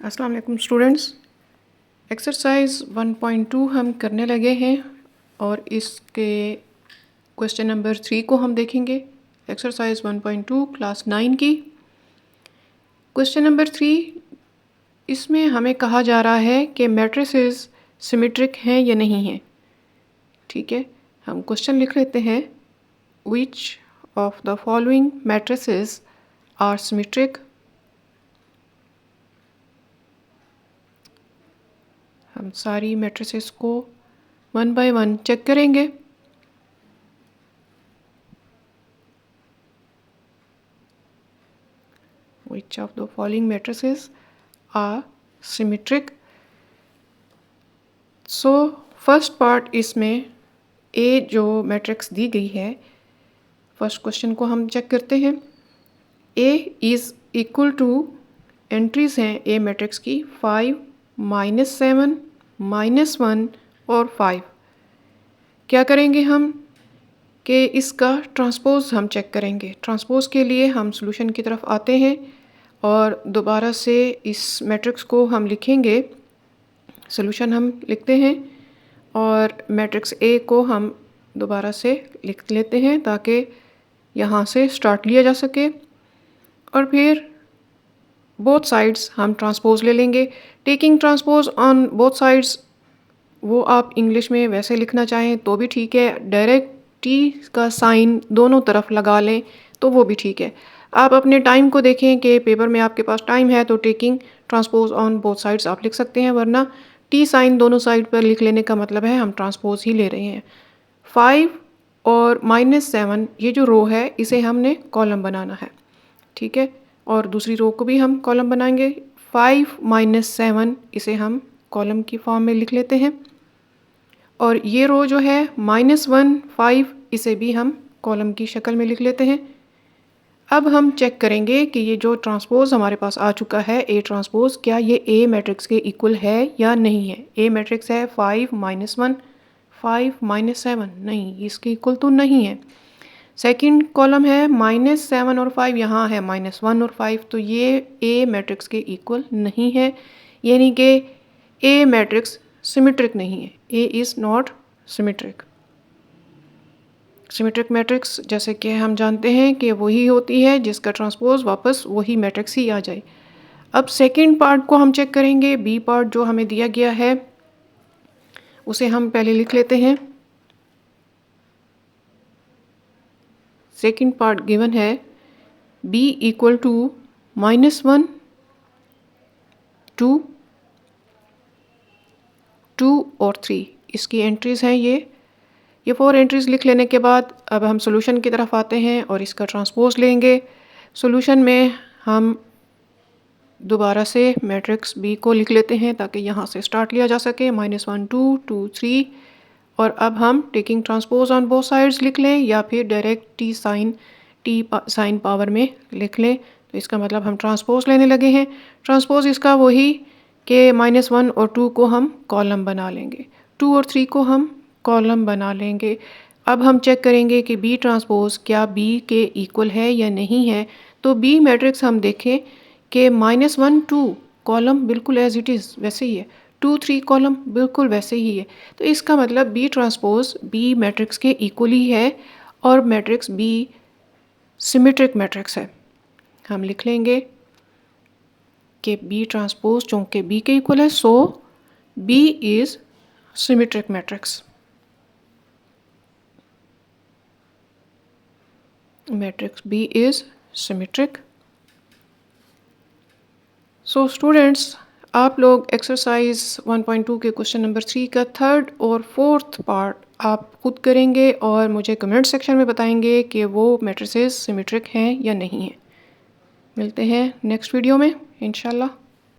अस्सलाम वालेकुम students. Exercise 1.2 हम करने लगे हैं और इसके क्वेश्चन नंबर 3 को हम देखेंगे। एक्सरसाइज 1.2 क्लास 9 की क्वेश्चन नंबर 3, इसमें हमें कहा जा रहा है कि मैट्रिसेस सिमेट्रिक हैं या नहीं हैं। ठीक है, हम क्वेश्चन लिख लेते हैं। Which of the following matrices are symmetric. हम सारी मैट्रिसेस को वन बाय वन चेक करेंगे। Which of the following matrices are symmetric? So first part इसमें ए जो मैट्रिक्स दी गई है, फर्स्ट क्वेश्चन को हम चेक करते हैं। A is equal to, entries हैं ए मैट्रिक्स की 5, -7, -1 और 5। क्या करेंगे हम कि इसका ट्रांसपोज हम चेक करेंगे। ट्रांसपोज के लिए हम सॉल्यूशन की तरफ आते हैं और दोबारा से इस मैट्रिक्स को हम लिखेंगे। सॉल्यूशन हम लिखते हैं और मैट्रिक्स ए को हम दोबारा से लिख लेते हैं ताकि यहाँ से स्टार्ट लिया जा सके। और फिर बोथ साइड्स हम ट्रांसपोज ले लेंगे। Taking transpose on both sides, वो आप इंग्लिश में वैसे लिखना चाहें तो भी ठीक है, डायरेक्ट टी का साइन दोनों तरफ लगा लें तो वो भी ठीक है। आप अपने टाइम को देखें कि पेपर में आपके पास टाइम है तो taking transpose on both sides आप लिख सकते हैं, वरना टी साइन दोनों साइड पर लिख लेने का मतलब है हम ट्रांसपोज ही ले रहे हैं। 5 और -7 ये जो रो है इसे हमने कॉलम बनाना है। ठीक है, और दूसरी रो को भी हम कॉलम बनाएंगे। 5 -7 इसे हम कॉलम की फॉर्म में लिख लेते हैं और ये रो जो है -1, 5 इसे भी हम कॉलम की शक्ल में लिख लेते हैं। अब हम चेक करेंगे कि ये जो ट्रांसपोज हमारे पास आ चुका है ए ट्रांसपोज, क्या ये ए मैट्रिक्स के इक्वल है या नहीं है। ए मैट्रिक्स है 5 -1, 5 -7, नहीं, इसके इक्वल तो नहीं है। सेकंड कॉलम है -7 और 5, यहाँ है -1 और 5, तो ये ए मैट्रिक्स के इक्वल नहीं है, यानी कि ए मैट्रिक्स सिमेट्रिक नहीं है। A is not symmetric. Symmetric matrix जैसे कि हम जानते हैं कि वही होती है जिसका ट्रांसपोज वापस वही मैट्रिक्स ही आ जाए। अब सेकंड पार्ट को हम चेक करेंगे। बी पार्ट जो हमें दिया गया है उसे हम पहले लिख लेते हैं। सेकंड पार्ट गिवन है b इक्वल टू -1, 2, 2 और 3। इसकी एंट्रीज हैं ये 4 एंट्रीज लिख लेने के बाद अब हम सॉल्यूशन की तरफ आते हैं और इसका ट्रांसपोज लेंगे। सॉल्यूशन में हम दोबारा से मैट्रिक्स बी को लिख लेते हैं ताकि यहाँ से स्टार्ट लिया जा सके। -1, 2, 2, 3 और अब हम taking transpose on both sides लिख लें या फिर डायरेक्ट टी साइन पावर में लिख लें, तो इसका मतलब हम ट्रांसपोज लेने लगे हैं। ट्रांसपोज इसका वही कि -1 और 2 को हम कॉलम बना लेंगे, 2 और 3 को हम कॉलम बना लेंगे। अब हम चेक करेंगे कि बी ट्रांसपोज क्या बी के इक्वल है या नहीं है। तो बी मैट्रिक्स हम देखें कि -1, 2 कॉलम बिल्कुल एज इट इज़ वैसे ही है, 2, 3 कॉलम बिल्कुल वैसे ही है। तो इसका मतलब बी ट्रांसपोज बी मैट्रिक्स के इक्वल ही है और मैट्रिक्स बी सिमेट्रिक मैट्रिक्स है। हम लिख लेंगे कि बी ट्रांसपोज चूँकि बी के इक्वल है, so B is symmetric matrix. Matrix B is symmetric. So students, आप लोग एक्सरसाइज 1.2 के क्वेश्चन नंबर 3 का थर्ड और फोर्थ पार्ट आप खुद करेंगे और मुझे कमेंट सेक्शन में बताएंगे कि वो मैट्रिसेस सिमेट्रिक हैं या नहीं हैं। मिलते हैं नेक्स्ट वीडियो में इंशाल्लाह।